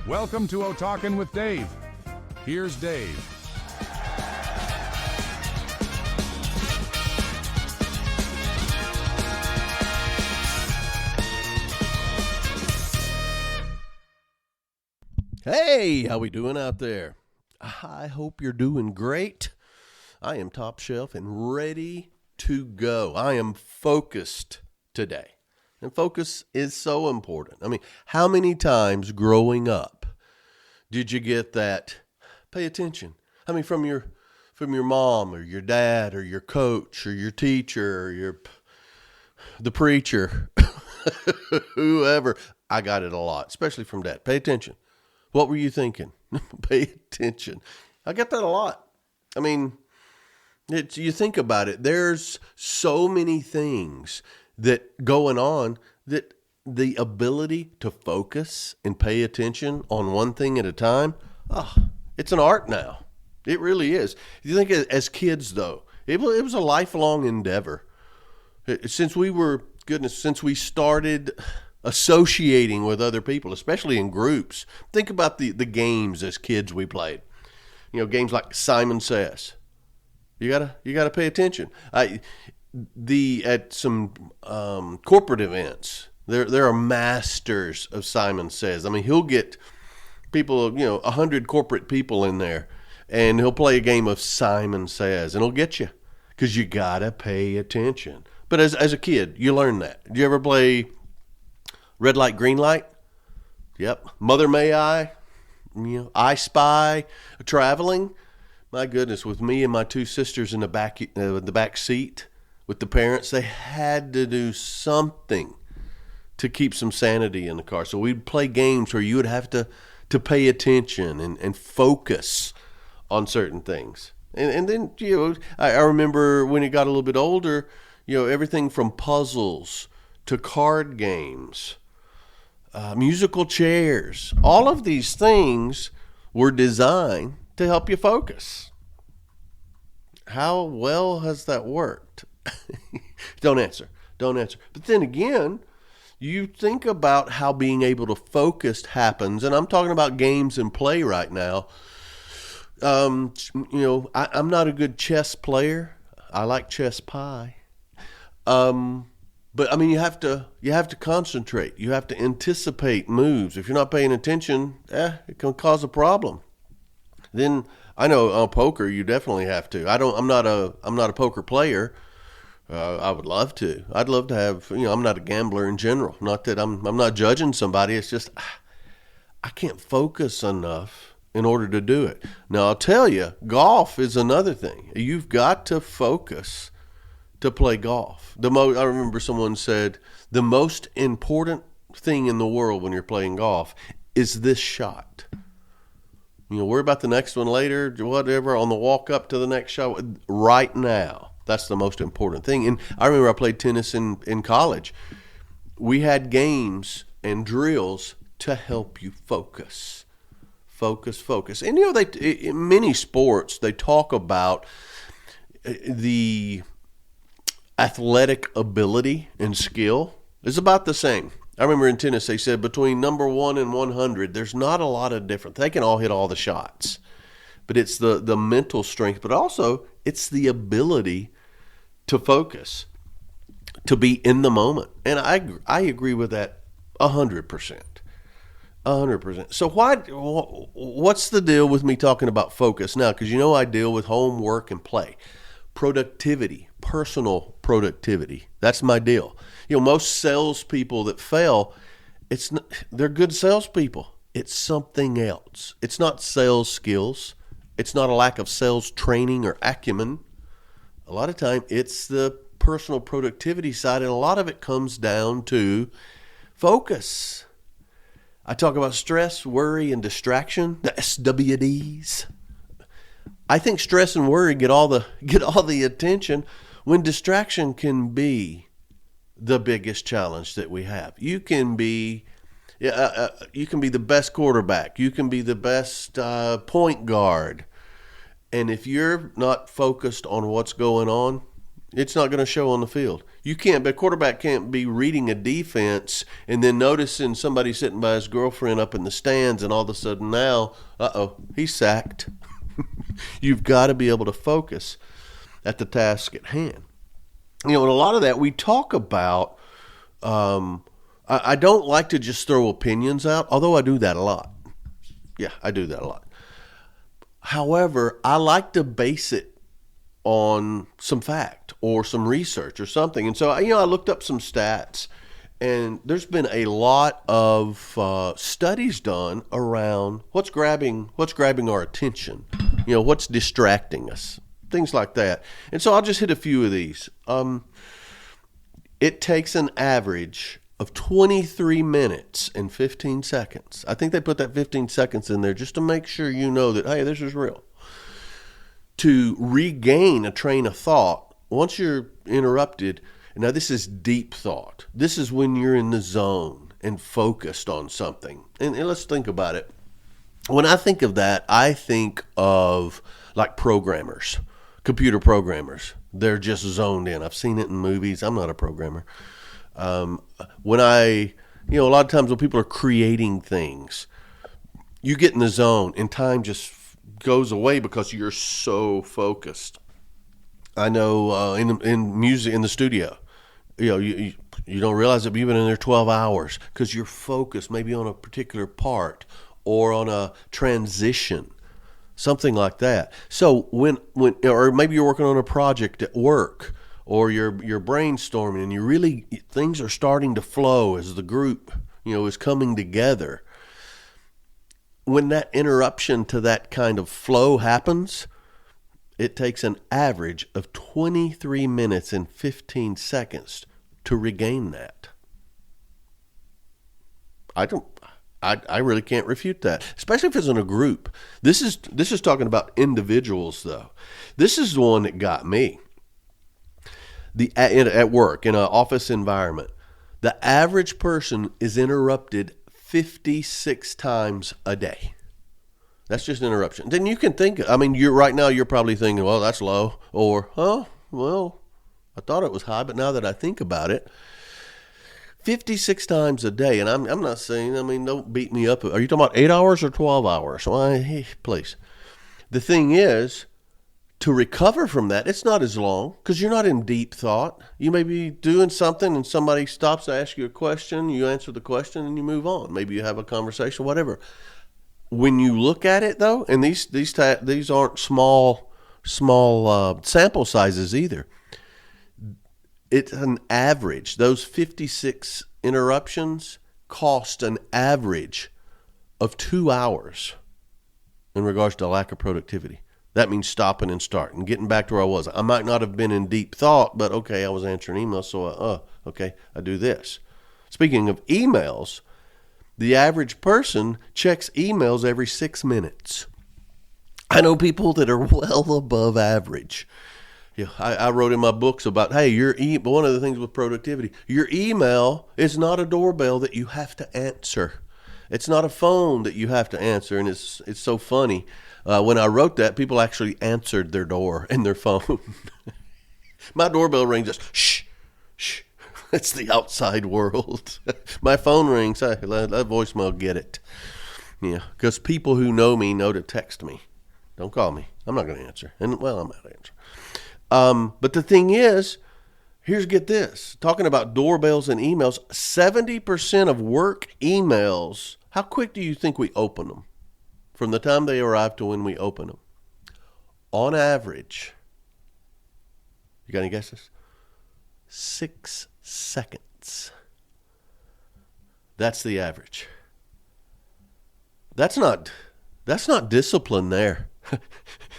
Welcome to O-Talkin' with Dave. Here's Dave. Hey, how we doing out there? I hope you're doing great. I am top shelf and ready to go. I am focused today. And focus is so important. I mean, how many times growing up did you get that, pay attention? I mean, from your mom or your dad or your coach or your teacher or the preacher, whoever. I got it a lot, especially from dad. Pay attention. What were you thinking? Pay attention. I get that a lot. I mean, you think about it. There's so many things that going on that the ability to focus and pay attention on one thing at a time, it's an art now. It really is. You think as kids, though, it was a lifelong endeavor. Since we started associating with other people, especially in groups. Think about the games as kids we played. You know, games like Simon Says. You gotta pay attention. At some corporate events, there are masters of Simon Says. I mean, he'll get people, 100 corporate people in there, and he'll play a game of Simon Says, and he'll get you because you gotta pay attention. But as a kid, you learn that. Did you ever play Red Light, Green Light? Yep. Mother May I? I Spy. Traveling. My goodness, with me and my two sisters in the back seat with the parents, they had to do something to keep some sanity in the car. So we'd play games where you would have to pay attention and focus on certain things. And then, I remember when it got a little bit older, everything from puzzles to card games, musical chairs. All of these things were designed to help you focus. How well has that worked? Don't answer. But then again, you think about how being able to focus happens, and I'm talking about games and play right now. I'm not a good chess player. I like chess pie. But I mean, you have to concentrate. You have to anticipate moves. If you're not paying attention, it can cause a problem. Then I know on poker, you definitely have to. I'm not a poker player. I would love to. I'd love to have. I'm not a gambler in general. Not that I'm not judging somebody. It's just I can't focus enough in order to do it. Now I'll tell you, golf is another thing. You've got to focus to play golf. I remember someone said, the most important thing in the world when you're playing golf is this shot. Worry about the next one later, whatever, on the walk up to the next shot. Right now, that's the most important thing. And I remember I played tennis in college. We had games and drills to help you focus. Focus. And, in many sports, they talk about the athletic ability and skill is about the same. I remember in tennis, they said between number 1 and 100, there's not a lot of difference. They can all hit all the shots, but it's the mental strength, but also it's the ability to focus, to be in the moment. And I agree with that 100%. 100%. So what's the deal with me talking about focus now? Because I deal with home, work, and play. Productivity, personal productivity. That's my deal. Most salespeople that fail, they're good salespeople. It's something else. It's not sales skills. It's not a lack of sales training or acumen. A lot of time, it's the personal productivity side, and a lot of it comes down to focus. I talk about stress, worry, and distraction, the SWDs. I think stress and worry get all the attention when distraction can be the biggest challenge that we have. You can be the best quarterback. You can be the best point guard. And if you're not focused on what's going on, It's not going to show on the field. The quarterback can't be reading a defense and then noticing somebody sitting by his girlfriend up in the stands, and all of a sudden now, he's sacked. You've got to be able to focus at the task at hand. And a lot of that we talk about. I don't like to just throw opinions out, although I do that a lot. Yeah, I do that a lot. However, I like to base it on some fact or some research or something. And so, I looked up some stats, and there's been a lot of studies done around what's grabbing our attention, what's distracting us, things like that. And so I'll just hit a few of these. It takes an average of 23 minutes and 15 seconds. I think they put that 15 seconds in there just to make sure you know that, hey, this is real. To regain a train of thought, once you're interrupted, now this is deep thought. This is when you're in the zone and focused on something. And let's think about it. When I think of that, I think of like programmers, computer programmers. They're just zoned in. I've seen it in movies. I'm not a programmer. When a lot of times when people are creating things, you get in the zone and time just goes away because you're so focused. I know in music, in the studio, you don't realize it, but you've been in there 12 hours because you're focused maybe on a particular part or on a transition, something like that. So when or maybe you're working on a project at work, or you're brainstorming, and things are starting to flow as the group, is coming together. When that interruption to that kind of flow happens, it takes an average of 23 minutes and 15 seconds to regain that. I really can't refute that, especially if it's in a group. This is talking about individuals, though. This is the one that got me. At work, in an office environment, the average person is interrupted 56 times a day. That's just interruption. Then you can think, you're probably thinking, well, that's low, or, I thought it was high, but now that I think about it, 56 times a day, and I'm not saying, don't beat me up. Are you talking about 8 hours or 12 hours? Well, please. The thing is, to recover from that, it's not as long because you're not in deep thought. You may be doing something and somebody stops to ask you a question. You answer the question and you move on. Maybe you have a conversation, whatever. When you look at it, though, and these aren't small sample sizes either. It's an average. Those 56 interruptions cost an average of 2 hours in regards to lack of productivity. That means stopping and starting, getting back to where I was. I might not have been in deep thought, but okay, I was answering emails, so I do this. Speaking of emails, the average person checks emails every 6 minutes. I know people that are well above average. I wrote in my books about, hey, but one of the things with productivity, your email is not a doorbell that you have to answer. It's not a phone that you have to answer, and it's so funny. When I wrote that, people actually answered their door and their phone. My doorbell rings, just shh. It's the outside world. My phone rings. Hey, let voicemail get it. Yeah, because people who know me know to text me. Don't call me. I'm not going to answer. I'm not going to answer. But the thing is, get this. Talking about doorbells and emails, 70% of work emails, how quick do you think we open them? From the time they arrive to when we open them. On average, you got any guesses? 6 seconds. That's the average. That's not discipline there.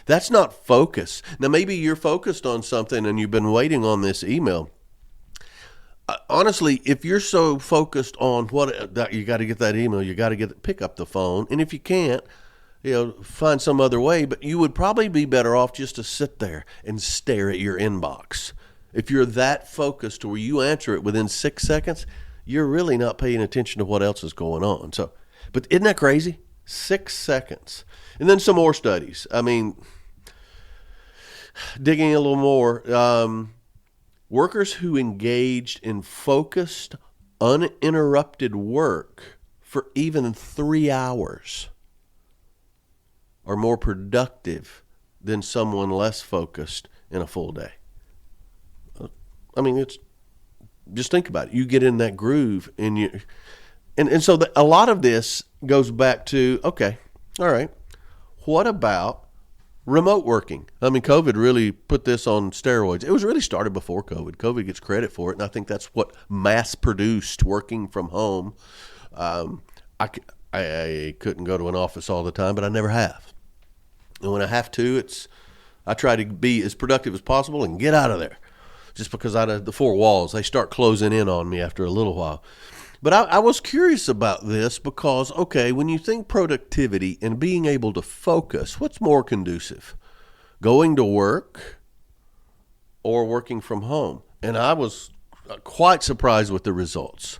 That's not focus. Now, maybe you're focused on something and you've been waiting on this email. Honestly, if you're so focused on that you got to get that email, you got to pick up the phone. And if you can't, find some other way. But you would probably be better off just to sit there and stare at your inbox. If you're that focused to where you answer it within 6 seconds, you're really not paying attention to what else is going on. So, but isn't that crazy? 6 seconds. And then some more studies. Digging a little more, Workers who engaged in focused, uninterrupted work for even 3 hours are more productive than someone less focused in a full day. I mean, it's just think about it. You get in that groove, and so a lot of this goes back to, okay, all right, what about remote working? I mean, COVID really put this on steroids. It was really started before COVID. COVID gets credit for it, and I think that's what mass-produced working from home. I couldn't go to an office all the time, but I never have. And when I have to, I try to be as productive as possible and get out of there. Just because out of the four walls, they start closing in on me after a little while. But I was curious about this because, okay, when you think productivity and being able to focus, what's more conducive? Going to work or working from home? And I was quite surprised with the results.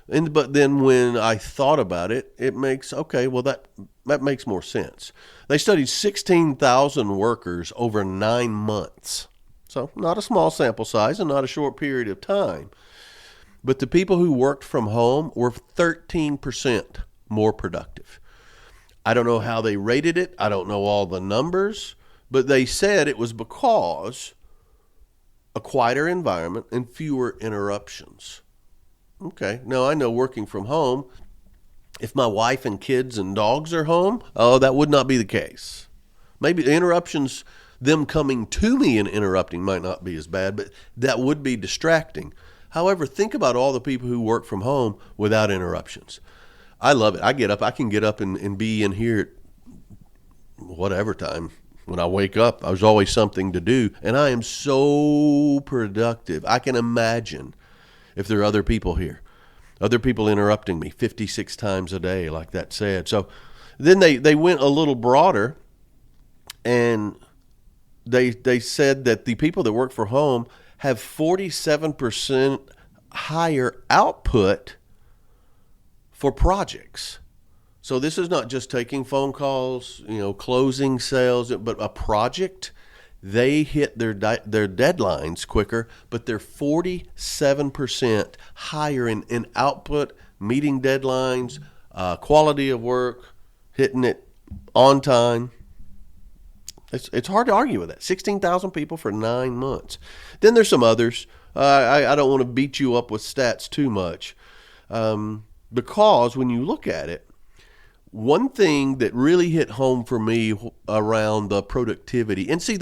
But then when I thought about it, it makes, okay, well, that makes more sense. They studied 16,000 workers over 9 months. So not a small sample size and not a short period of time. But the people who worked from home were 13% more productive. I don't know how they rated it. I don't know all the numbers. But they said it was because a quieter environment and fewer interruptions. Okay, now I know working from home, if my wife and kids and dogs are home, that would not be the case. Maybe the interruptions, them coming to me and interrupting might not be as bad, but that would be distracting. However, think about all the people who work from home without interruptions. I love it. I can get up and be in here at whatever time. When I wake up, there's always something to do, and I am so productive. I can imagine if there are other people here, other people interrupting me 56 times a day, like that said. So then they went a little broader, and they said that the people that work from home have 47% higher output for projects. So this is not just taking phone calls, closing sales, but a project. They hit their deadlines quicker, but they're 47% higher in output, meeting deadlines, quality of work, hitting it on time. It's hard to argue with that. 16,000 people for 9 months. Then there's some others. I don't want to beat you up with stats too much, because when you look at it, one thing that really hit home for me around the productivity, and see,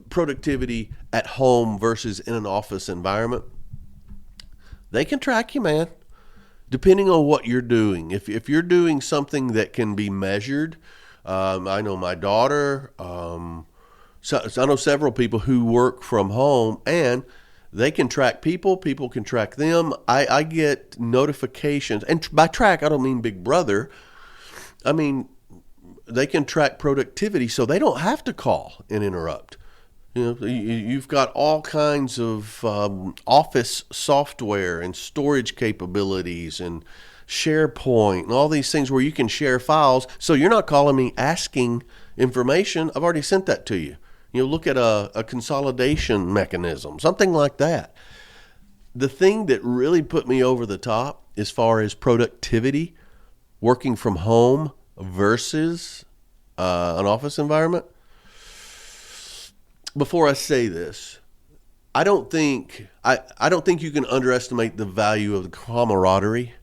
productivity at home versus in an office environment, they can track you, man, depending on what you're doing. If you're doing something that can be measured, I know my daughter, so I know several people who work from home, and they can track people can track them. I get notifications, and by track, I don't mean Big Brother. I mean, they can track productivity, so they don't have to call and interrupt. You've got all kinds of office software and storage capabilities and SharePoint and all these things where you can share files. So you're not calling me asking information. I've already sent that to you. Look at a consolidation mechanism, something like that. The thing that really put me over the top as far as productivity, working from home versus an office environment. Before I say this, I don't think you can underestimate the value of the camaraderie.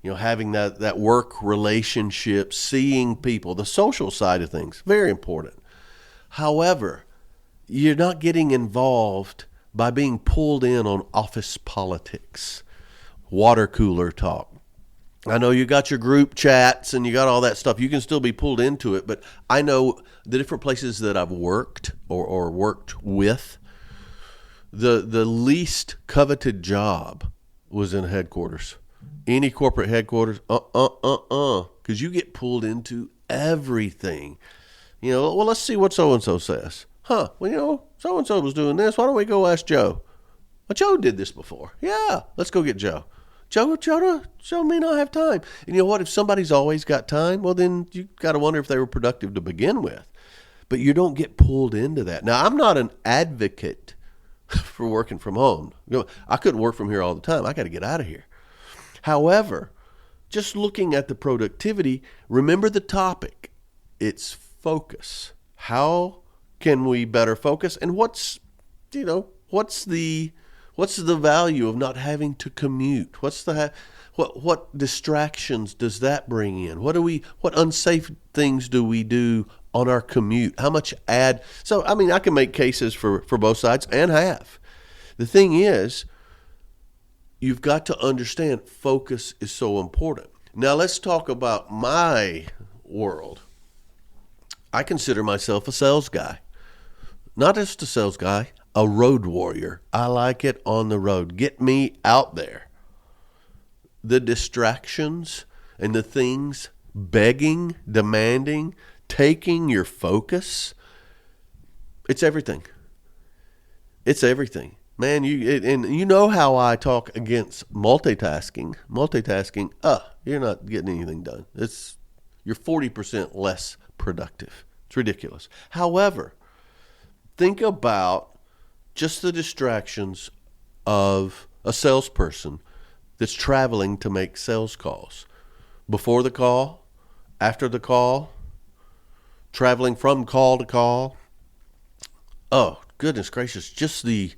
Having that work relationship, seeing people, the social side of things, very important. However, you're not getting involved by being pulled in on office politics, water cooler talk. I know you got your group chats and you got all that stuff. You can still be pulled into it, but I know the different places that I've worked or worked with, the least coveted job was in headquarters. Any corporate headquarters, because you get pulled into everything. Well, let's see what so-and-so says. So-and-so was doing this. Why don't we go ask Joe? Well, Joe did this before. Yeah, let's go get Joe. Joe may not have time. And you know what? If somebody's always got time, well, then you got to wonder if they were productive to begin with. But you don't get pulled into that. Now, I'm not an advocate for working from home. I couldn't work from here all the time. I got to get out of here. However, just looking at the productivity, remember the topic. It's focus. How can we better focus? And what's the value of not having to commute? What distractions does that bring in? What unsafe things do we do on our commute? How much add? So, I can make cases for both sides and have. The thing is, you've got to understand focus is so important. Now, let's talk about my world. I consider myself a sales guy. Not just a sales guy, a road warrior. I like it on the road. Get me out there. The distractions and the things begging, demanding, taking your focus, it's everything. It's everything. Man, you know how I talk against multitasking. You're not getting anything done. You're 40% less productive. It's ridiculous. However, think about just the distractions of a salesperson that's traveling to make sales calls. Before the call, after the call, traveling from call to call. Oh, goodness gracious, just the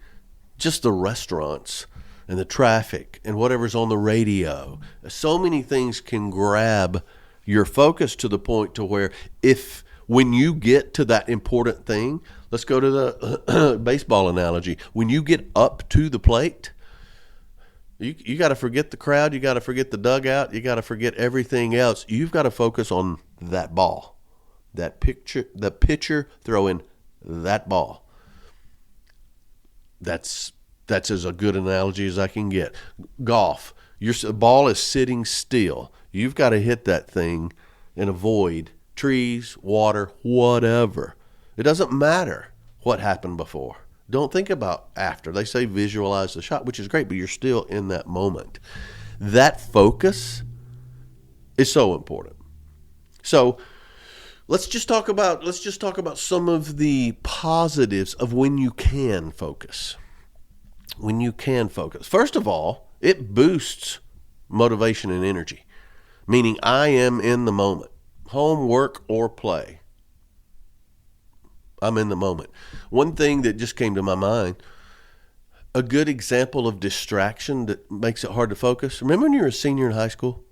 restaurants and the traffic and whatever's on the radio. So many things can grab your focus to the point to where when you get to that important thing, let's go to the baseball analogy. When you get up to the plate, you got to forget the crowd. You got to forget the dugout. You got to forget everything else. You've got to focus on that ball, the pitcher throwing that ball. That's as a good analogy as I can get. Golf, the ball is sitting still. You've got to hit that thing and avoid trees, water, whatever. It doesn't matter what happened before. Don't think about after. They say visualize the shot, which is great, but you're still in that moment. That focus is so important. So let's just talk about some of the positives of when you can focus. When you can focus. First of all, it boosts motivation and energy, meaning I am in the moment. Home, work, or play. I'm in the moment. One thing that just came to my mind, a good example of distraction that makes it hard to focus. Remember when you were a senior in high school?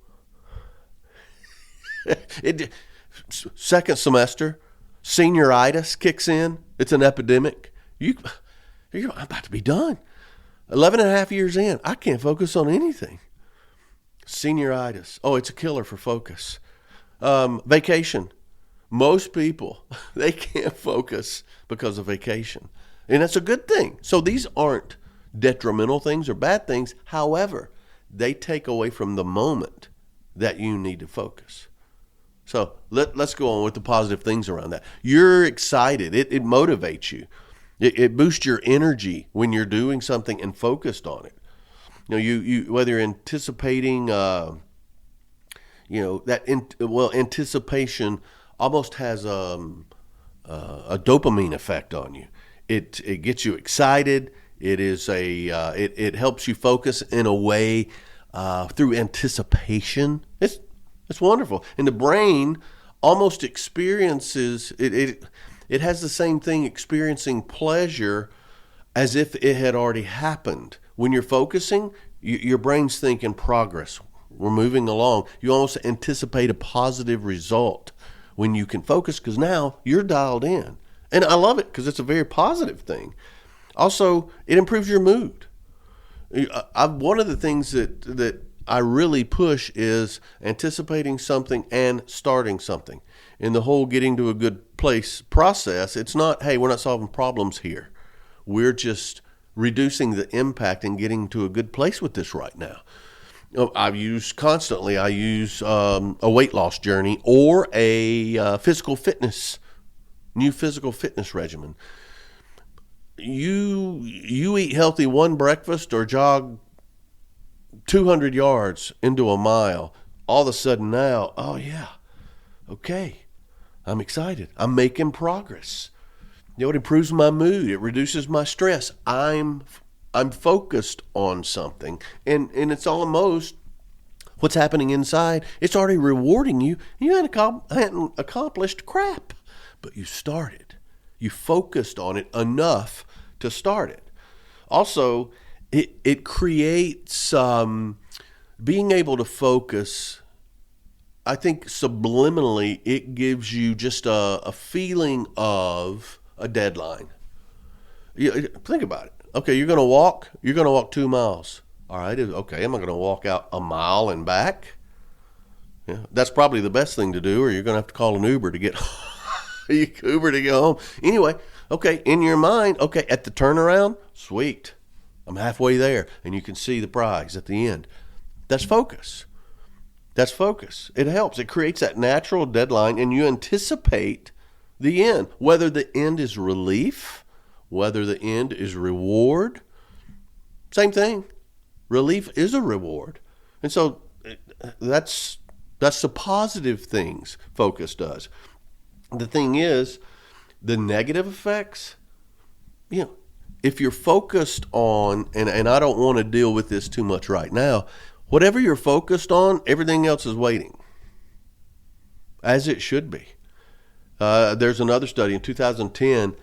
Second semester, senioritis kicks in. It's an epidemic. I'm about to be done. 11 and a half years in, I can't focus on anything. Senioritis. Oh, it's a killer for focus. Vacation. Most people, they can't focus because of vacation. And that's a good thing. So these aren't detrimental things or bad things. However, they take away from the moment that you need to focus. So let's go on with the positive things around that. You're excited. It motivates you. It boosts your energy when you're doing something and focused on it. You whether you're anticipating, anticipation almost has a dopamine effect on you. It gets you excited. It helps you focus in a way through anticipation. It's wonderful, and the brain almost experiences it. It has the same thing, experiencing pleasure as if it had already happened. When you're focusing, your brain's thinking progress. We're moving along. You almost anticipate a positive result when you can focus because now you're dialed in. And I love it because it's a very positive thing. Also, it improves your mood. One of the things that I really push is anticipating something and starting something. In the whole getting to a good place process, it's not, hey, we're not solving problems here. We're just reducing the impact and getting to a good place with this right now. I use a weight loss journey or a new physical fitness regimen. You eat healthy one breakfast or jog 200 yards into a mile. All of a sudden now, oh yeah, okay, I'm excited. I'm making progress. It improves my mood. It reduces my stress. I'm focused on something, and it's almost what's happening inside. It's already rewarding you. You hadn't accomplished crap, but you started. You focused on it enough to start it. Also, it creates being able to focus. I think subliminally it gives you just a feeling of a deadline. Think about it. Okay, you're going to walk. You're going to walk 2 miles. All right. Okay, am I going to walk out a mile and back? Yeah, that's probably the best thing to do, or you're going to have to call an Uber to get Uber to go home. Anyway, okay, in your mind, okay, at the turnaround, sweet. I'm halfway there, and you can see the prize at the end. That's focus. That's focus. It helps. It creates that natural deadline, and you anticipate the end, whether the end is relief, whether the end is reward. Same thing. Relief is a reward. And so that's the positive things focus does. The thing is, the negative effects, if you're focused on, and I don't want to deal with this too much right now, whatever you're focused on, everything else is waiting, as it should be. There's another study in 2010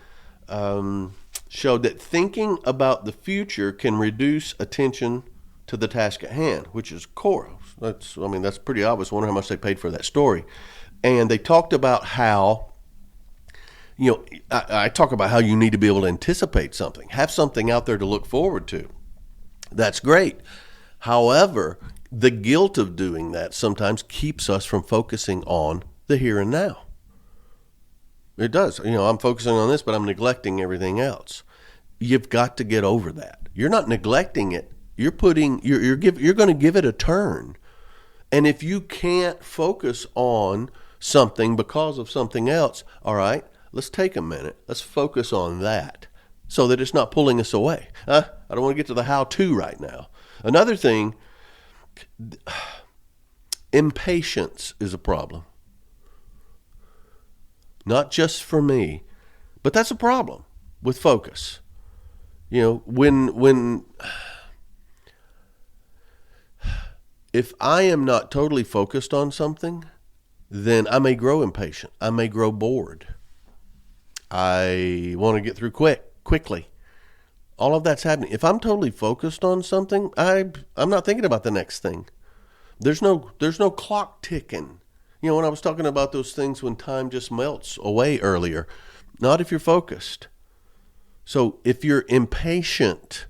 showed that thinking about the future can reduce attention to the task at hand, which is core. That's pretty obvious. I wonder how much they paid for that story. And they talked about how, I talk about how you need to be able to anticipate something, have something out there to look forward to. That's great. However, the guilt of doing that sometimes keeps us from focusing on the here and now. It does. I'm focusing on this, but I'm neglecting everything else. You've got to get over that. You're not neglecting it. You're going to give it a turn. And if you can't focus on something because of something else, all right, let's take a minute. Let's focus on that so that it's not pulling us away. I don't want to get to the how-to right now. Another thing, impatience is a problem. Not just for me, but that's a problem with focus. When if I am not totally focused on something, then I may grow impatient. I may grow bored. I want to get through quickly. All of that's happening. If I'm totally focused on something, I'm not thinking about the next thing. There's no clock ticking. When I was talking about those things when time just melts away earlier, not if you're focused. So if you're impatient,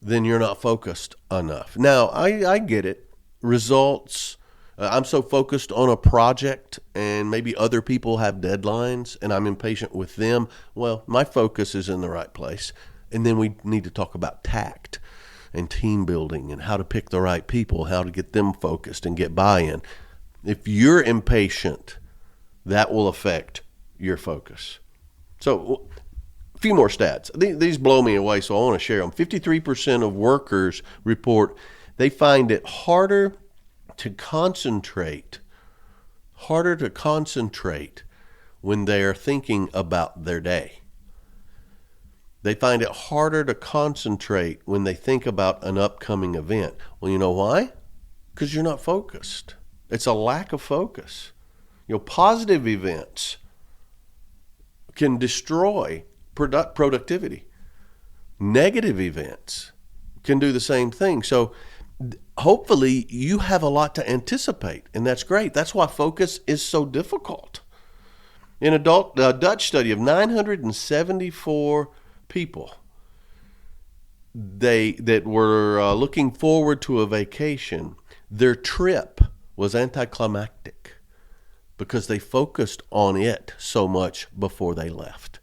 then you're not focused enough. Now, I get it. Results. I'm so focused on a project and maybe other people have deadlines and I'm impatient with them. Well, my focus is in the right place. And then we need to talk about tact and team building and how to pick the right people, how to get them focused and get buy-in. If you're impatient, that will affect your focus. So a few more stats. These blow me away, so I want to share them. 53% of workers report they find it harder to concentrate when they are thinking about their day. They find it harder to concentrate when they think about an upcoming event. Well, you know why? Because you're not focused. It's a lack of focus. Positive events can destroy productivity. Negative events can do the same thing. So hopefully you have a lot to anticipate, and that's great. That's why focus is so difficult. In a Dutch study of 974 people that were looking forward to a vacation, their trip was anticlimactic because they focused on it so much before they left.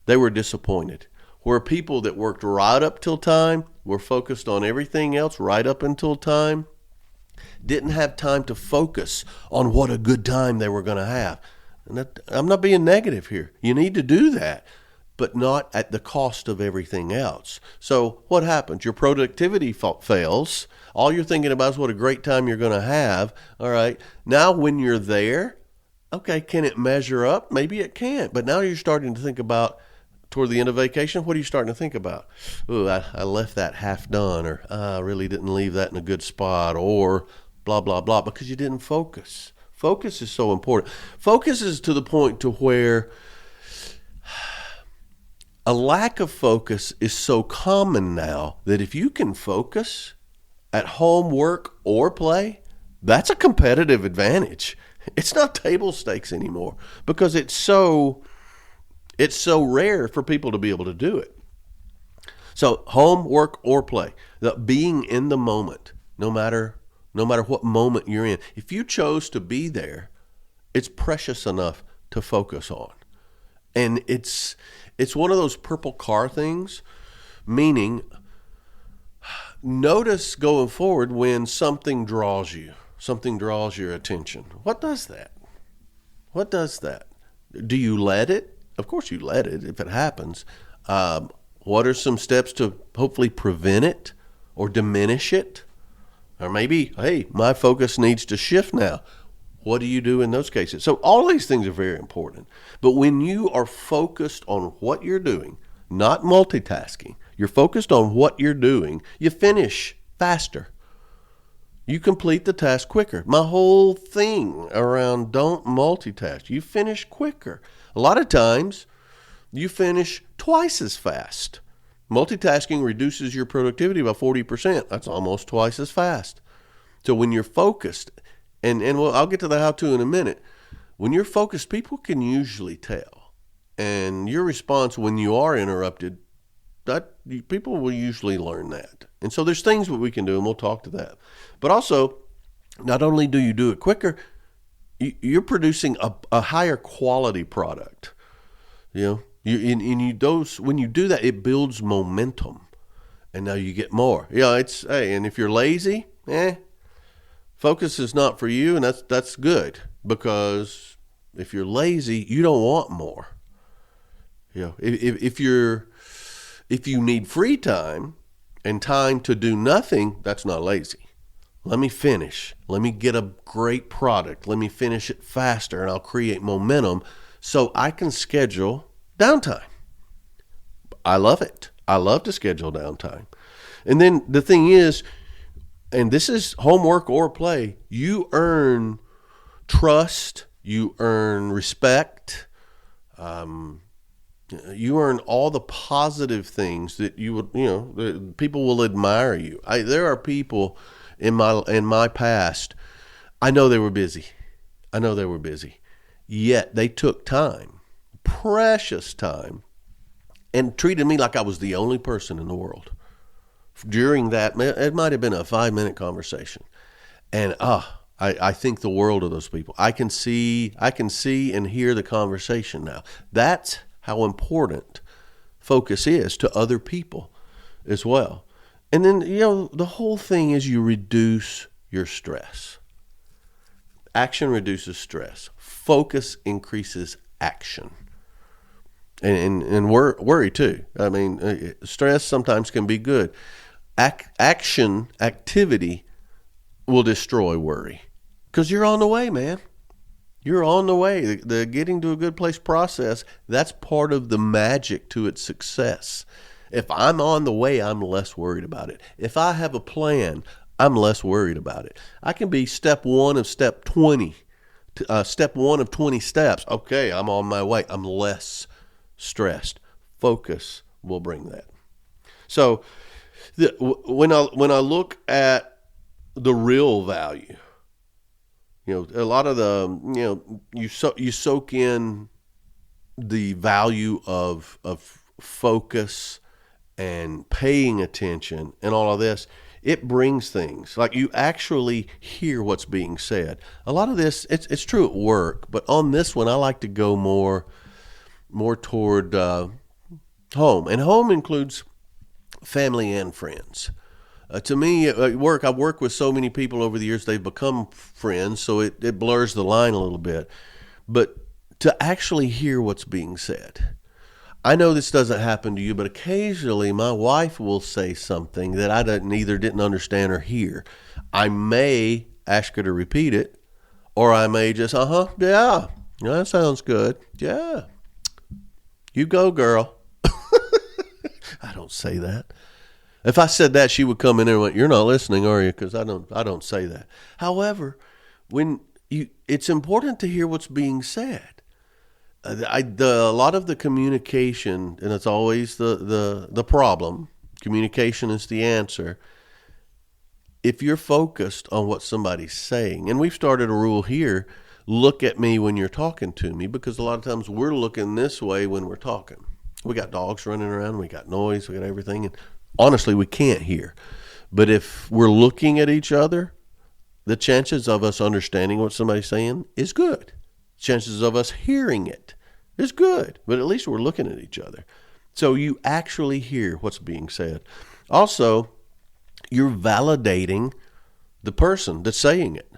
They were disappointed. Where people that worked right up till time were focused on everything else right up until time, didn't have time to focus on what a good time they were going to have. And I'm not being negative here. You need to do that, but not at the cost of everything else. So what happens? Your productivity fails. All you're thinking about is what a great time you're going to have. All right. Now when you're there, okay, can it measure up? Maybe it can't. But now you're starting to think about toward the end of vacation, what are you starting to think about? Ooh, I left that half done, or I really didn't leave that in a good spot, or blah, blah, blah, because you didn't focus. Focus is so important. Focus is to the point to where a lack of focus is so common now that if you can focus at home, work, or play, that's a competitive advantage. It's not table stakes anymore because it's so rare for people to be able to do it. So home, work, or play, being in the moment, no matter what moment you're in. If you chose to be there, it's precious enough to focus on. And it's one of those purple car things, meaning notice going forward when something draws your attention. What does that? What does that? Do you let it? Of course you let it if it happens. What are some steps to hopefully prevent it or diminish it? Or maybe, hey, my focus needs to shift now. What do you do in those cases? So all these things are very important. But when you are focused on what you're doing, not multitasking, you're focused on what you're doing, you finish faster. You complete the task quicker. My whole thing around don't multitask. You finish quicker. A lot of times, you finish twice as fast. Multitasking reduces your productivity by 40%. That's almost twice as fast. So when you're focused, and I'll get to the how-to in a minute. When you're focused, people can usually tell. And your response when you are interrupted, people will usually learn that. And so there's things that we can do, and we'll talk to that. But also, not only do you do it quicker, you're producing a higher quality product. When you do that, it builds momentum, and now you get more. And if you're lazy, focus is not for you, and that's good, because if you're lazy, you don't want more. If you need free time and time to do nothing, that's not lazy. Let me finish. Let me get a great product. Let me finish it faster, and I'll create momentum so I can schedule downtime. I love it. I love to schedule downtime. And then the thing is, and this is homework or play, you earn trust, you earn respect, you earn all the positive things that people will admire you. There are people in my past, I know they were busy. Yet they took time, precious time, and treated me like I was the only person in the world. During that, it might have been a 5-minute conversation. And I think the world of those people. I can see and hear the conversation now. That's how important focus is to other people as well. And then, the whole thing is you reduce your stress. Action reduces stress. Focus increases action. And worry too. I mean, stress sometimes can be good. Activity will destroy worry. Because you're on the way, man. You're on the way. The getting to a good place process, that's part of the magic to its success. If I'm on the way, I'm less worried about it. If I have a plan, I'm less worried about it. I can be step 1 of step 20, step 1 of 20 steps. Okay, I'm on my way. I'm less stressed. Focus will bring that. So when I look at the real value, a lot of you soak in the value of focus and paying attention and all of this. It brings things like you actually hear what's being said. A lot of this, it's true at work, but on this one, I like to go more toward home, and home includes family and friends. To me, at work, I've worked with so many people over the years, they've become friends, so it blurs the line a little bit. But to actually hear what's being said. I know this doesn't happen to you, but occasionally my wife will say something that I either didn't understand or hear. I may ask her to repeat it, or I may just, yeah, that sounds good. Yeah, you go, girl. I don't say that. If I said that, she would come in there and went, "You're not listening, are you?" Because I don't say that. However, it's important to hear what's being said. A lot of the communication, and it's always the problem. Communication is the answer. If you're focused on what somebody's saying, and we've started a rule here, look at me when you're talking to me, because a lot of times we're looking this way when we're talking. We got dogs running around, we got noise, we got everything, and honestly, we can't hear. But if we're looking at each other, the chances of us understanding what somebody's saying is good. Chances of us hearing it is good, but at least we're looking at each other. So you actually hear what's being said. Also, you're validating the person that's saying it.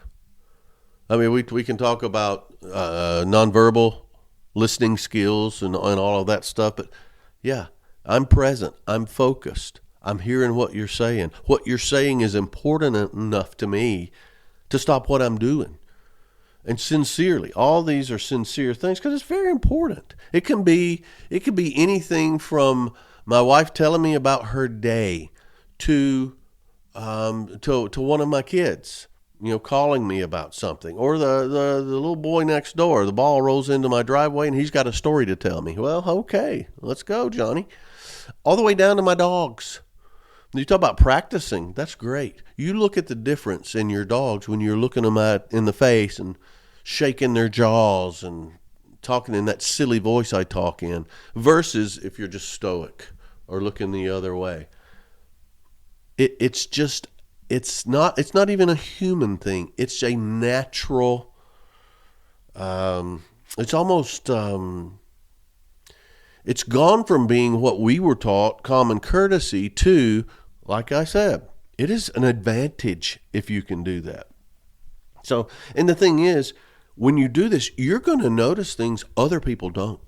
I mean, we can talk about nonverbal listening skills and all of that stuff, but yeah, I'm present. I'm focused. I'm hearing what you're saying. What you're saying is important enough to me to stop what I'm doing. And sincerely, all these are sincere things because it's very important. It can be anything from my wife telling me about her day to one of my kids, calling me about something, or the little boy next door. The ball rolls into my driveway and he's got a story to tell me. Well, okay, let's go, Johnny. All the way down to my dogs. You talk about practicing. That's great. You look at the difference in your dogs when you're looking them in the face and shaking their jaws and talking in that silly voice I talk in, versus if you're just stoic or looking the other way. It's not even a human thing. It's a natural. It's almost. It's gone from being what we were taught, common courtesy, to, like I said, it is an advantage if you can do that. So, and the thing is, when you do this, you're going to notice things other people don't.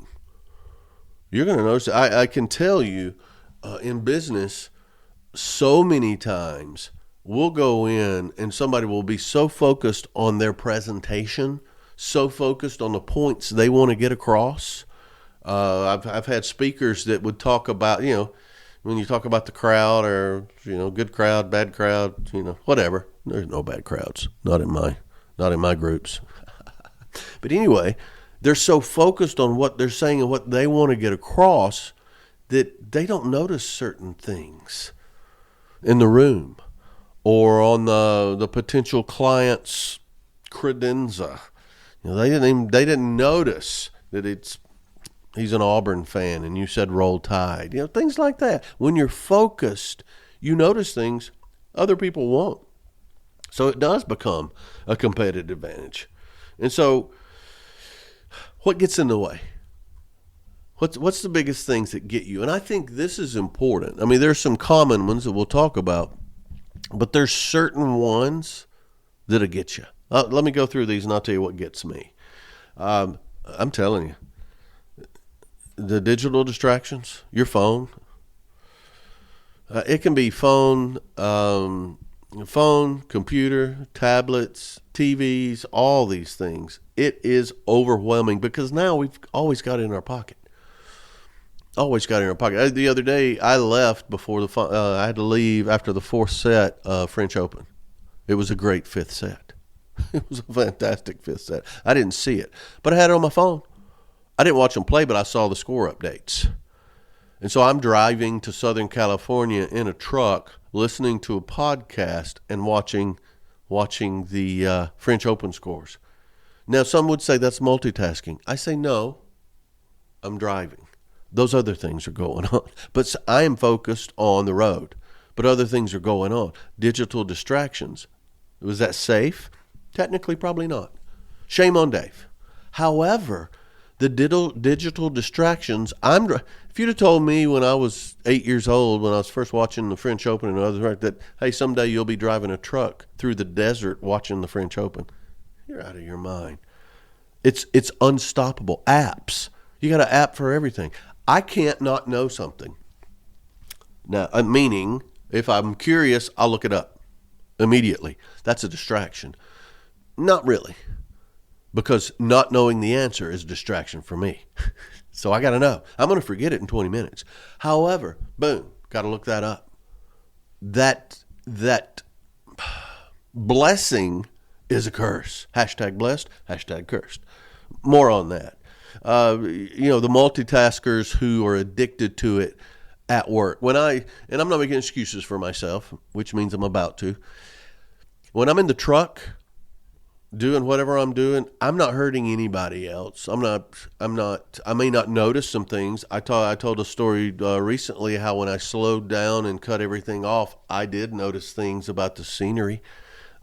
You're going to notice. I can tell you, in business, so many times we'll go in and somebody will be so focused on their presentation, so focused on the points they want to get across. I've had speakers that would talk about, when you talk about the crowd, or, good crowd, bad crowd, whatever. There's no bad crowds, not in my groups. But anyway, they're so focused on what they're saying and what they want to get across that they don't notice certain things in the room or on the potential client's credenza. They didn't notice that he's an Auburn fan and you said Roll Tide. Things like that. When you're focused, you notice things other people won't. So it does become a competitive advantage. And so what gets in the way? What's the biggest things that get you? And I think this is important. I mean, there's some common ones that we'll talk about, but there's certain ones that'll get you. Let me go through these and I'll tell you what gets me. I'm telling you, the digital distractions, your phone. It can be phone, computer, tablets, TVs, all these things. It is overwhelming because now we've always got it in our pocket. Always got it in our pocket. The other day, I left before I had to leave after the fourth set of French Open. It was a great fifth set. It was a fantastic fifth set. I didn't see it, but I had it on my phone. I didn't watch them play, but I saw the score updates. And so I'm driving to Southern California in a truck, listening to a podcast and watching the French Open scores. Now, some would say that's multitasking. I say no, I'm driving. Those other things are going on. But I am focused on the road. But other things are going on. Digital distractions. Was that safe? Technically, probably not. Shame on Dave. However, the digital distractions, if you'd have told me when I was 8 years old, when I was first watching the French Open and others, that, hey, someday you'll be driving a truck through the desert watching the French Open, you're out of your mind. It's unstoppable. Apps. You got an app for everything. I can't not know something. Now, meaning, if I'm curious, I'll look it up immediately. That's a distraction. Not really. Because not knowing the answer is a distraction for me. So I got to know. I'm going to forget it in 20 minutes. However, boom, got to look that up. That blessing is a curse. Hashtag blessed, hashtag cursed. More on that. The multitaskers who are addicted to it at work. And I'm not making excuses for myself, which means I'm about to. When I'm in the truck doing whatever I'm doing, I'm not hurting anybody else. I may not notice some things. I told a story recently how when I slowed down and cut everything off, I did notice things about the scenery.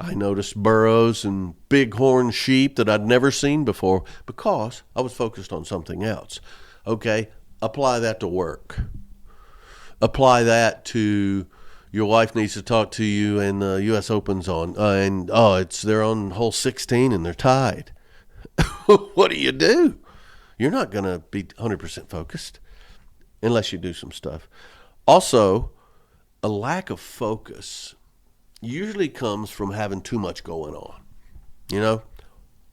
I noticed burros and bighorn sheep that I'd never seen before because I was focused on something else. Okay, apply that to work. Apply that to your wife needs to talk to you and the U.S. Open's on. They're on hole 16 and they're tied. What do? You're not going to be 100% focused unless you do some stuff. Also, a lack of focus usually comes from having too much going on,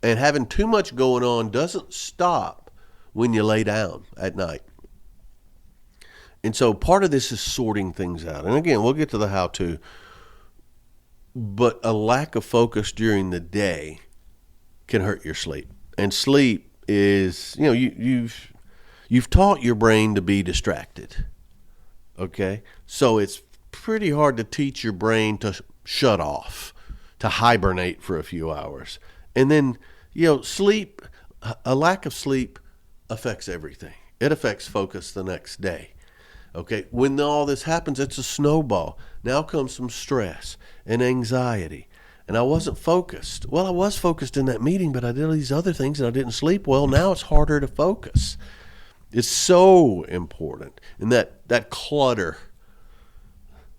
and having too much going on doesn't stop when you lay down at night. And so part of this is sorting things out. And again, we'll get to the how-to, but a lack of focus during the day can hurt your sleep. And sleep is, you've taught your brain to be distracted. Okay? So it's pretty hard to teach your brain to shut off, to hibernate for a few hours. And then, sleep, a lack of sleep affects everything. It affects focus the next day. Okay, when all this happens, it's a snowball. Now comes some stress and anxiety. And I wasn't focused. Well, I was focused in that meeting, but I did all these other things and I didn't sleep well. Now it's harder to focus. It's so important. And that clutter,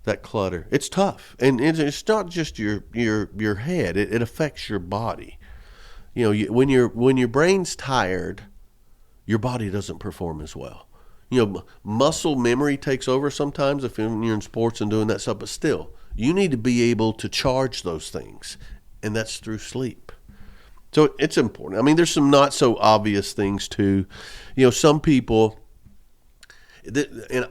it's tough. And it's not just your head. It affects your body. When your brain's tired, your body doesn't perform as well. Muscle memory takes over sometimes if you're in sports and doing that stuff, but still, you need to be able to charge those things, and that's through sleep. So it's important. I mean, there's some not so obvious things too. Some people, and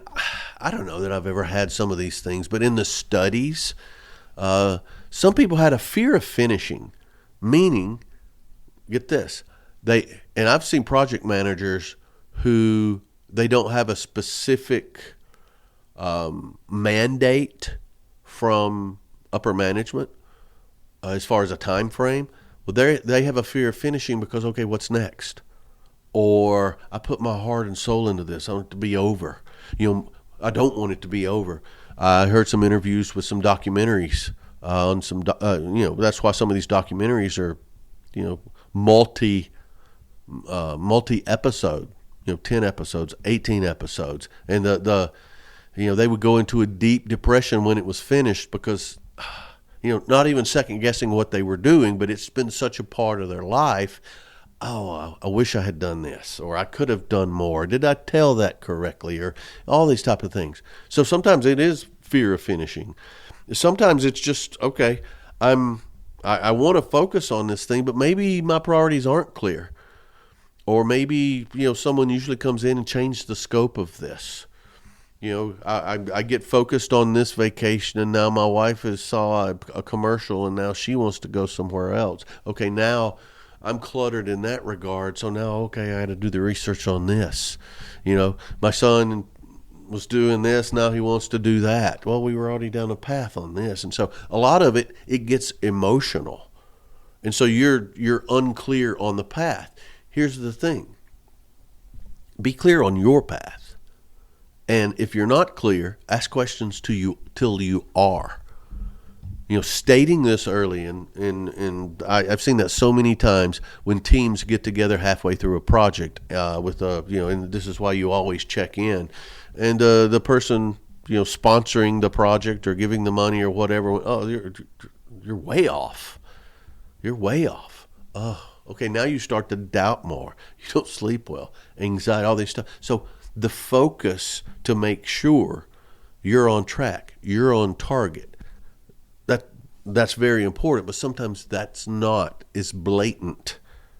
I don't know that I've ever had some of these things, but in the studies, some people had a fear of finishing, meaning, get this, and I've seen project managers who they don't have a specific mandate from upper management as far as a time frame. Well, they have a fear of finishing because, okay, what's next? Or I put my heart and soul into this. I want it to be over. I don't want it to be over. I heard some interviews with some documentaries on some. That's why some of these documentaries are, multi episode. 10 episodes, 18 episodes. And they would go into a deep depression when it was finished because, not even second guessing what they were doing, but it's been such a part of their life. Oh, I wish I had done this, or I could have done more. Did I tell that correctly? Or all these type of things. So sometimes it is fear of finishing. Sometimes it's just, okay, I want to focus on this thing, but maybe my priorities aren't clear. Or maybe, someone usually comes in and changes the scope of this. I get focused on this vacation and now my wife saw a commercial and now she wants to go somewhere else. Okay, now I'm cluttered in that regard. So now, okay, I had to do the research on this. My son was doing this, now he wants to do that. Well, we were already down a path on this. And so a lot of it gets emotional. And so you're unclear on the path. Here's the thing. Be clear on your path. And if you're not clear, ask questions till you are. Stating this early, and I've seen that so many times when teams get together halfway through a project and this is why you always check in. And the person, sponsoring the project or giving the money or whatever, oh, you're way off. You're way off. Oh. Okay, now you start to doubt more. You don't sleep well, anxiety, all this stuff. So the focus to make sure you're on track, you're on target, that's very important. But sometimes that's not as blatant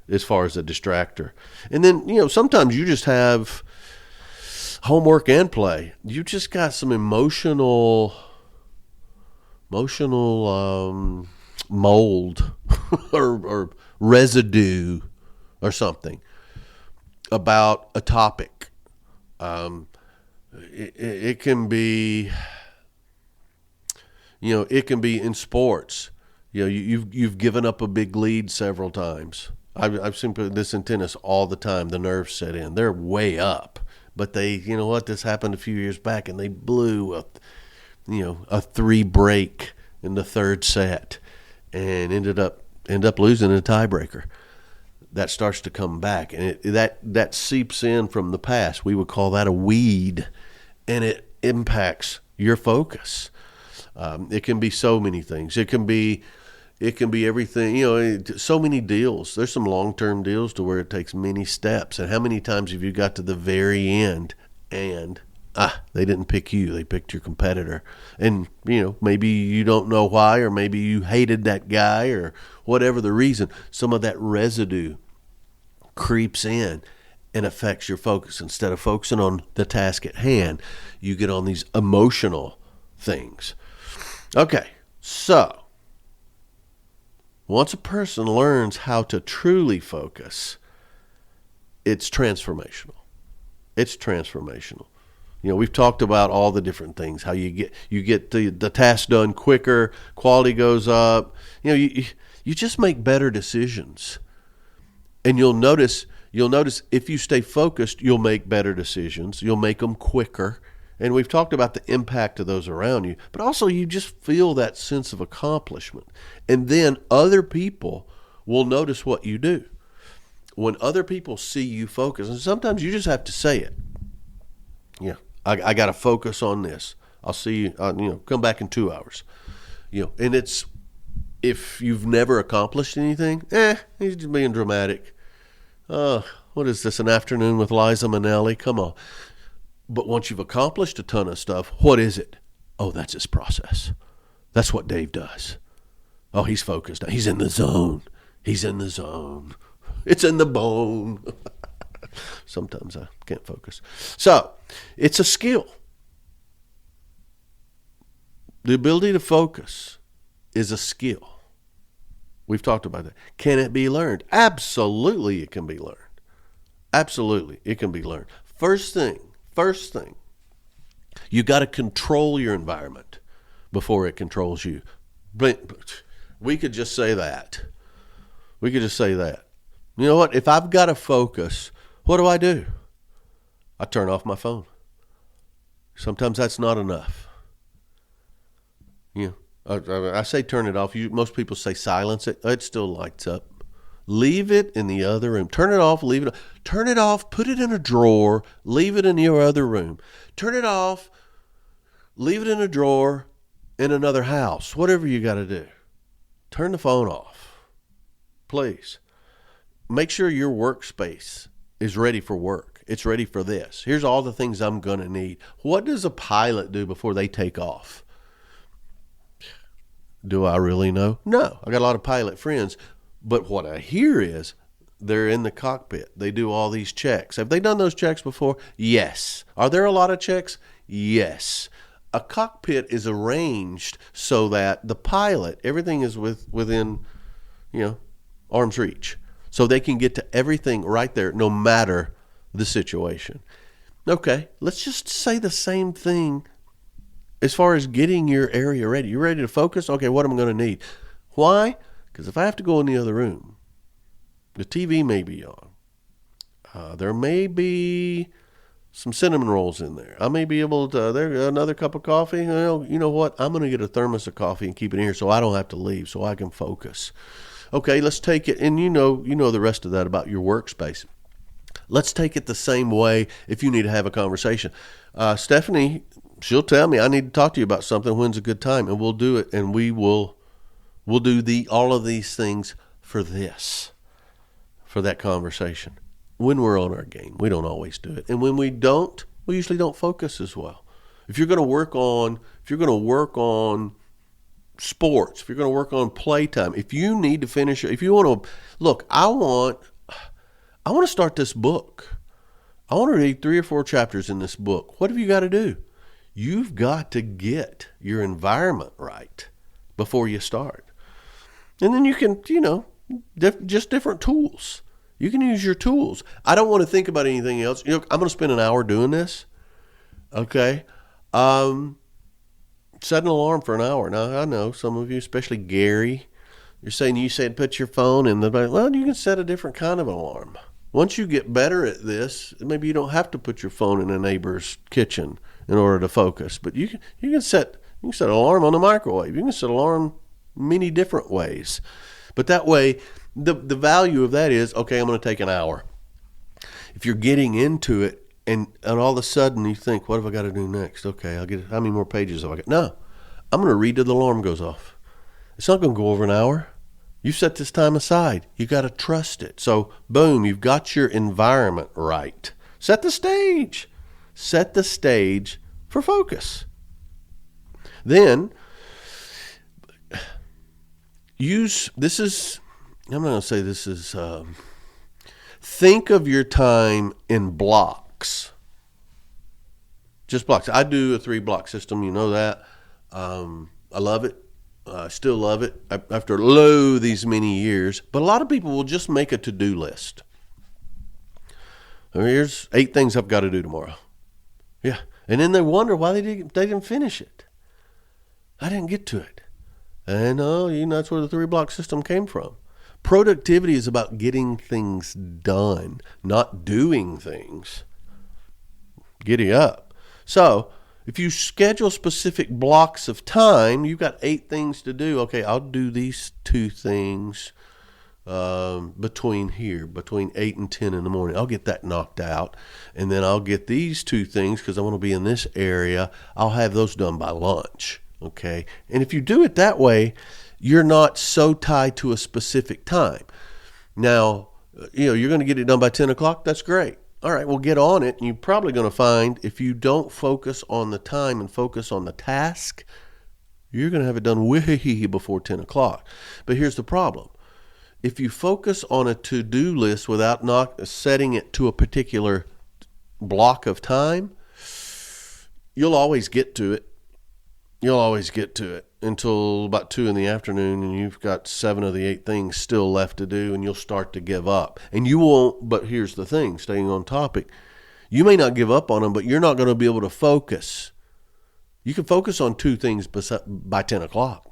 as far as a distractor. And then, sometimes you just have homework and play. You just got some emotional mold or residue or something about a topic. It can be, it can be in sports. You've given up a big lead several times. I've seen this in tennis all the time. The nerves set in. They're way up, but this happened a few years back, and they blew a 3 break in the third set, and end up losing in a tiebreaker. That starts to come back, and that seeps in from the past. We would call that a weed, and it impacts your focus. It can be so many things. It can be everything. So many deals. There's some long-term deals to where it takes many steps. And how many times have you got to the very end and they didn't pick you, they picked your competitor, and maybe you don't know why, or maybe you hated that guy, or whatever the reason. Some of that residue creeps in and affects your focus. Instead of focusing on the task at hand, you get on these emotional things. Okay, so once a person learns how to truly focus, it's transformational. It's transformational. We've talked about all the different things, how you get the task done quicker, quality goes up. You just make better decisions. And you'll notice if you stay focused, you'll make better decisions. You'll make them quicker. And we've talked about the impact of those around you, but also you just feel that sense of accomplishment. And then other people will notice what you do. When other people see you focus, and sometimes you just have to say it. I got to focus on this. I'll see you, come back in 2 hours. And it's, if you've never accomplished anything, he's just being dramatic. What is this, an afternoon with Liza Minnelli? Come on. But once you've accomplished a ton of stuff, what is it? Oh, that's his process. That's what Dave does. Oh, he's focused. He's in the zone. He's in the zone. It's in the bone. Sometimes I can't focus. So, it's a skill. The ability to focus is a skill. We've talked about that. Can it be learned? Absolutely it can be learned. Absolutely it can be learned. First thing, you got to control your environment before it controls you. We could just say that. You know what? If I've got to focus, what do? I turn off my phone. Sometimes that's not enough. I say turn it off. Most people say silence it. It still lights up. Leave it in the other room. Turn it off, leave it. Turn it off, put it in a drawer, leave it in your other room. Turn it off, leave it in a drawer in another house. Whatever you got to do. Turn the phone off. Please. Make sure your workspace is ready for work. It's ready for this. Here's all the things I'm going to need. What does a pilot do before they take off? Do I really know? No. I got a lot of pilot friends. But what I hear is they're in the cockpit. They do all these checks. Have they done those checks before? Yes. Are there a lot of checks? Yes. A cockpit is arranged so that the pilot, everything is within, arm's reach. So they can get to everything right there, no matter the situation. Okay, let's just say the same thing as far as getting your area ready. You ready to focus? Okay, what am I going to need? Why? Because if I have to go in the other room, the TV may be on. There may be some cinnamon rolls in there. I may be able to, another cup of coffee. Well, you know what? I'm going to get a thermos of coffee and keep it in here so I don't have to leave, so I can focus. Okay, let's take it, and you know the rest of that about your workspace. Let's take it the same way if you need to have a conversation. Stephanie, she'll tell me, I need to talk to you about something. When's a good time? And we'll do it, and we'll do all of these things for that conversation. When we're on our game, we don't always do it. And when we don't, we usually don't focus as well. If you're going to work on sports, if you're going to work on playtime, if you need to finish, if you want to, look, I want I want to start this book. I want to read 3 or 4 chapters in this book. What have you got to do? You've got to get your environment right before you start. And then you can, just different tools. You can use your tools. I don't want to think about anything else. I'm going to spend an hour doing this. Okay. Set an alarm for an hour. Now, I know some of you, especially Gary, you said put your phone in the, well, you can set a different kind of alarm. Once you get better at this, maybe you don't have to put your phone in a neighbor's kitchen in order to focus. But you can set an alarm on the microwave. You can set an alarm many different ways. But that way, the value of that is, okay, I'm going to take an hour. If you're getting into it and all of a sudden you think, what have I got to do next? Okay, how many more pages have I got? No, I'm going to read till the alarm goes off. It's not going to go over an hour. You set this time aside. You got to trust it. So, boom, you've got your environment right. Set the stage. Set the stage for focus. Then, think of your time in blocks. Just blocks. I do a 3-block system. You know that. I love it. I still love it after these many years. But a lot of people will just make a to-do list. Here's 8 things I've got to do tomorrow. Yeah. And then they wonder why they didn't finish it. I didn't get to it. And that's where the 3-block system came from. Productivity is about getting things done, not doing things. Giddy up. So, if you schedule specific blocks of time, you've got 8 things to do. Okay, I'll do these 2 things between 8 and 10 in the morning. I'll get that knocked out. And then I'll get these 2 things because I want to be in this area. I'll have those done by lunch. Okay, and if you do it that way, you're not so tied to a specific time. Now, you're going to get it done by 10 o'clock. That's great. All right, well, get on it. And you're probably going to find if you don't focus on the time and focus on the task, you're going to have it done way before 10 o'clock. But here's the problem. If you focus on a to-do list without not setting it to a particular block of time, you'll always get to it. You'll always get to it until about 2 in the afternoon, and you've got 7 of the 8 things still left to do, and you'll start to give up. And you won't, but here's the thing, staying on topic, you may not give up on them, but you're not going to be able to focus. You can focus on 2 things by 10 o'clock.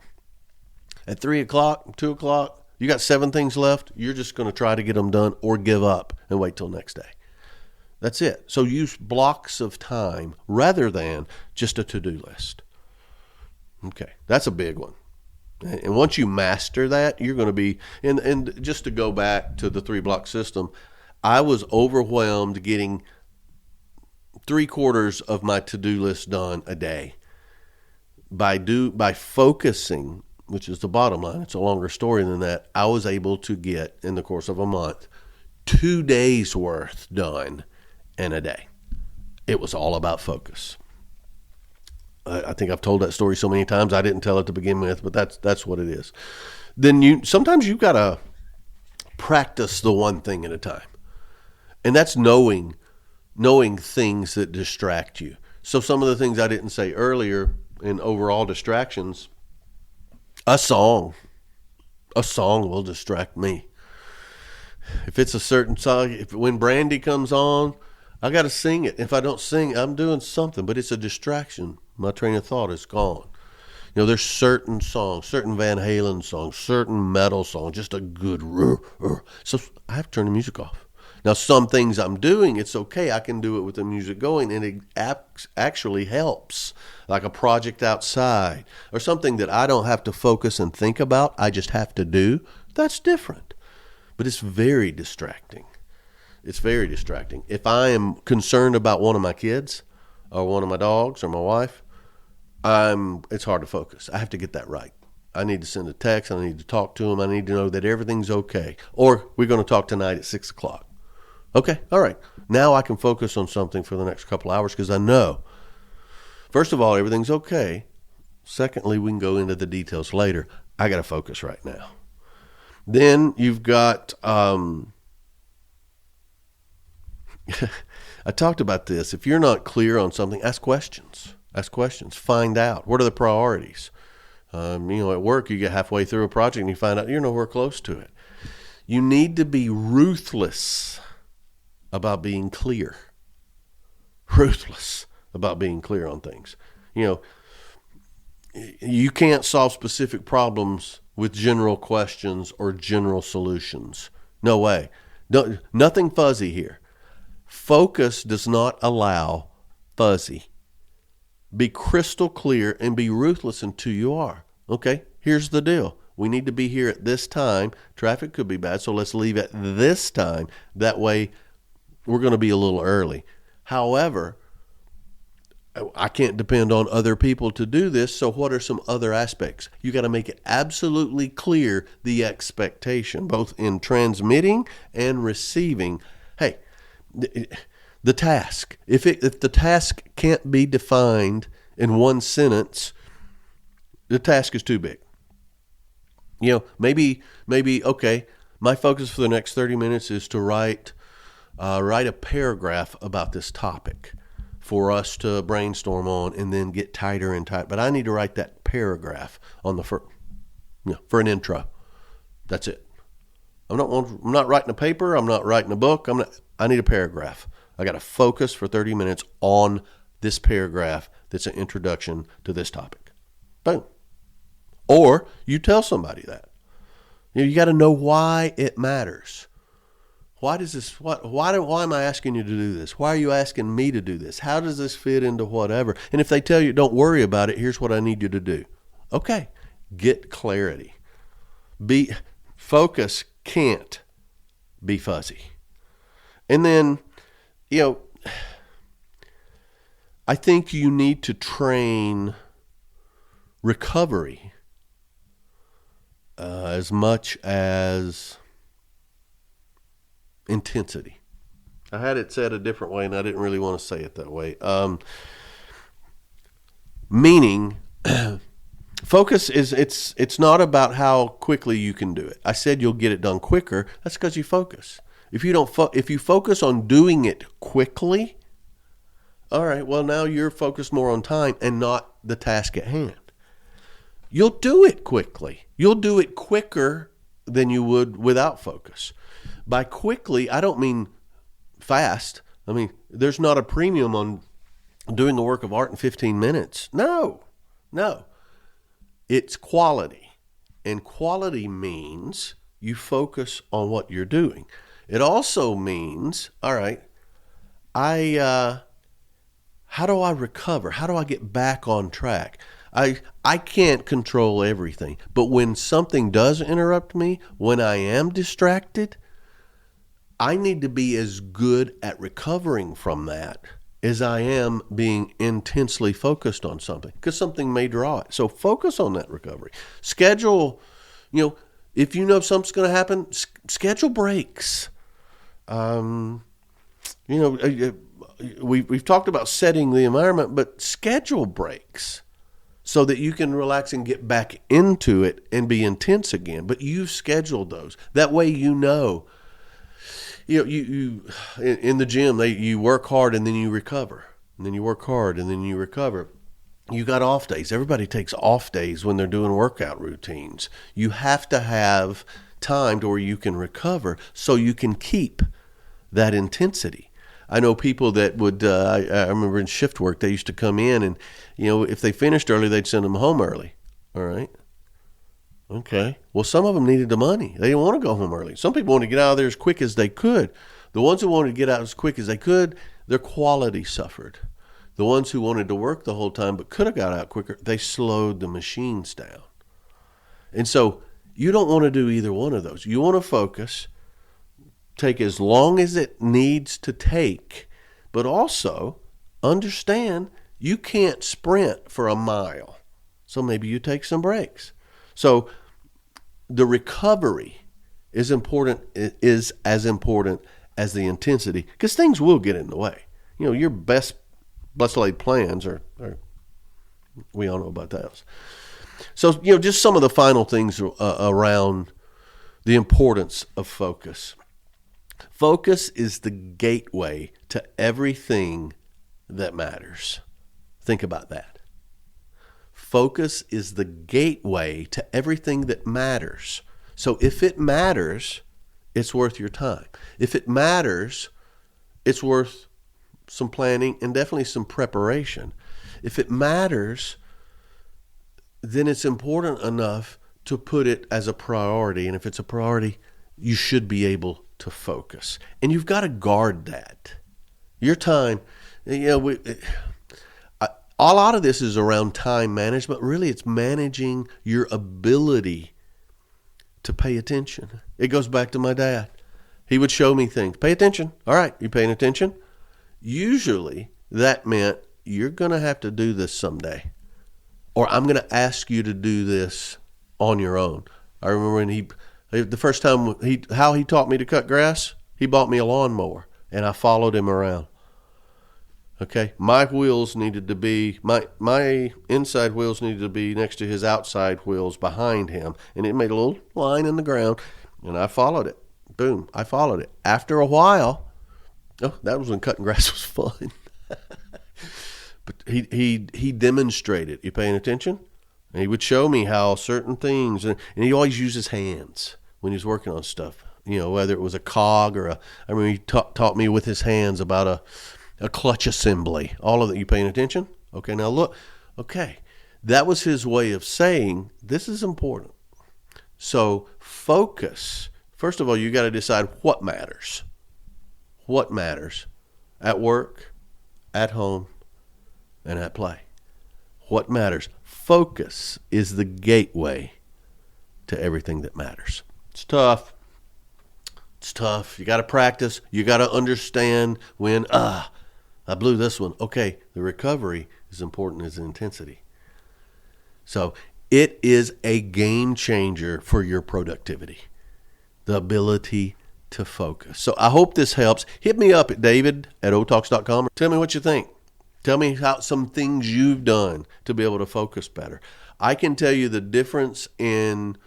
At 3 o'clock, 2 o'clock, you got 7 things left, you're just going to try to get them done or give up and wait till next day. That's it. So use blocks of time rather than just a to-do list. Okay, that's a big one. And once you master that, you're going to be, and just to go back to the 3-block system, I was overwhelmed getting 3/4 of my to-do list done a day. By focusing, which is the bottom line, it's a longer story than that, I was able to get, in the course of a month, 2 days worth done in a day. It was all about focus. I think I've told that story so many times. I didn't tell it to begin with, but that's what it is. Then sometimes you've got to practice the one thing at a time. And that's knowing things that distract you. So some of the things I didn't say earlier in overall distractions, a song will distract me. If it's a certain song, when Brandy comes on, I got to sing it. If I don't sing, I'm doing something, but it's a distraction. My train of thought is gone. There's certain songs, certain Van Halen songs, certain metal songs, just a good, so I have to turn the music off. Now, some things I'm doing, it's okay. I can do it with the music going, and it actually helps, like a project outside or something that I don't have to focus and think about. I just have to do. That's different, but it's very distracting. It's very distracting. If I am concerned about one of my kids or one of my dogs or my wife, it's hard to focus. I have to get that right. I need to send a text. I need to talk to them. I need to know that everything's okay. Or we're going to talk tonight at 6 o'clock. Okay, all right. Now I can focus on something for the next couple of hours because I know, first of all, everything's okay. Secondly, we can go into the details later. I got to focus right now. Then you've got I talked about this. If you're not clear on something, ask questions. Ask questions. Find out. What are the priorities? At work, you get halfway through a project and you find out you're nowhere close to it. You need to be ruthless about being clear. Ruthless about being clear on things. You can't solve specific problems with general questions or general solutions. No way. Nothing fuzzy here. Focus does not allow fuzzy. Be crystal clear and be ruthless until you are. Okay, here's the deal. We need to be here at this time. Traffic could be bad, so let's leave at this time. That way, we're going to be a little early. However, I can't depend on other people to do this, so what are some other aspects? You got to make it absolutely clear the expectation, both in transmitting and receiving. Hey, the task. If the task can't be defined in one sentence, the task is too big. Maybe okay, my focus for the next 30 minutes is to write a paragraph about this topic for us to brainstorm on and then get tighter and tighter. But I need to write that paragraph on for an intro. That's it. I'm not writing a paper. I'm not writing a book. I need a paragraph. I got to focus for 30 minutes on this paragraph that's an introduction to this topic. Boom. Or you tell somebody that. You got to know why it matters. Why am I asking you to do this? Why are you asking me to do this? How does this fit into whatever? And if they tell you, don't worry about it, here's what I need you to do. Okay, get clarity. Focus can't be fuzzy. And then, I think you need to train recovery as much as intensity. I had it said a different way, and I didn't really want to say it that way. Meaning, focus it's not about how quickly you can do it. I said you'll get it done quicker. That's because you focus. If you focus on doing it quickly, all right, well, now you're focused more on time and not the task at hand. You'll do it quickly. You'll do it quicker than you would without focus. By quickly, I don't mean fast. I mean, there's not a premium on doing a work of art in 15 minutes. No. It's quality. And quality means you focus on what you're doing. It also means, all right, how do I recover? How do I get back on track? I can't control everything, but when something does interrupt me, when I am distracted, I need to be as good at recovering from that as I am being intensely focused on something, because something may draw it. So focus on that recovery. Schedule, if you know something's going to happen, schedule breaks. We've talked about setting the environment, but schedule breaks so that you can relax and get back into it and be intense again. But you've scheduled those. That way you in the gym, you work hard and then you recover. And then you work hard and then you recover. You got off days. Everybody takes off days when they're doing workout routines. You have to have time to where you can recover so you can keep that intensity. I know people that would, I remember in shift work, they used to come in and, if they finished early, they'd send them home early. All right. Okay. Well, some of them needed the money. They didn't want to go home early. Some people wanted to get out of there as quick as they could. The ones who wanted to get out as quick as they could, their quality suffered. The ones who wanted to work the whole time but could have got out quicker, they slowed the machines down. And so you don't want to do either one of those. You want to focus, take as long as it needs to take, but also understand you can't sprint for a mile. So maybe you take some breaks. So the recovery is as important as the intensity, because things will get in the way. Your best laid plans are we all know about those. So, just some of the final things around the importance of focus. Focus is the gateway to everything that matters. Think about that. Focus is the gateway to everything that matters. So if it matters, it's worth your time. If it matters, it's worth some planning and definitely some preparation. If it matters, then it's important enough to put it as a priority. And if it's a priority, you should be able to focus. And you've got to guard that. Your time, a lot of this is around time management. Really, it's managing your ability to pay attention. It goes back to my dad. He would show me things. Pay attention. All right, you paying attention? Usually, that meant you're going to have to do this someday. Or I'm going to ask you to do this on your own. I remember when the first time how he taught me to cut grass, he bought me a lawnmower, and I followed him around. Okay, my wheels needed to be, my inside wheels needed to be next to his outside wheels behind him, and it made a little line in the ground, and I followed it. Boom, I followed it. After a while, that was when cutting grass was fun. But he demonstrated. You paying attention? And he would show me how certain things, and he always used his hands when he was working on stuff. Whether it was a cog or he taught me with his hands about a clutch assembly. All of that. You paying attention? Okay, now look. Okay, that was his way of saying this is important. So focus. First of all, you got to decide what matters. What matters at work, at home, and at play. What matters? Focus is the gateway to everything that matters. It's tough. It's tough. You got to practice. You got to understand when, I blew this one. Okay, the recovery is important as the intensity. So it is a game changer for your productivity, the ability to focus. So I hope this helps. Hit me up at david@otalks.com. Tell me what you think. Tell me how some things you've done to be able to focus better. I can tell you the difference in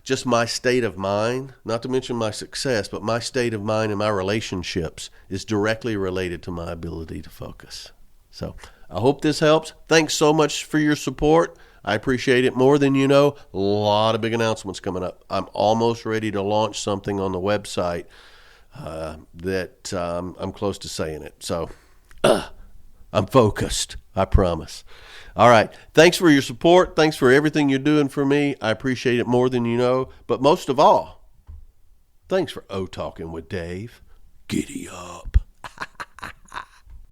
just my state of mind, not to mention my success, but my state of mind and my relationships is directly related to my ability to focus. So I hope this helps. Thanks so much for your support. I appreciate it more than you know. A lot of big announcements coming up. I'm almost ready to launch something on the website that I'm close to saying it. So I'm focused, I promise. All right. Thanks for your support. Thanks for everything you're doing for me. I appreciate it more than you know. But most of all, thanks for O-Talking with Dave. Giddy up.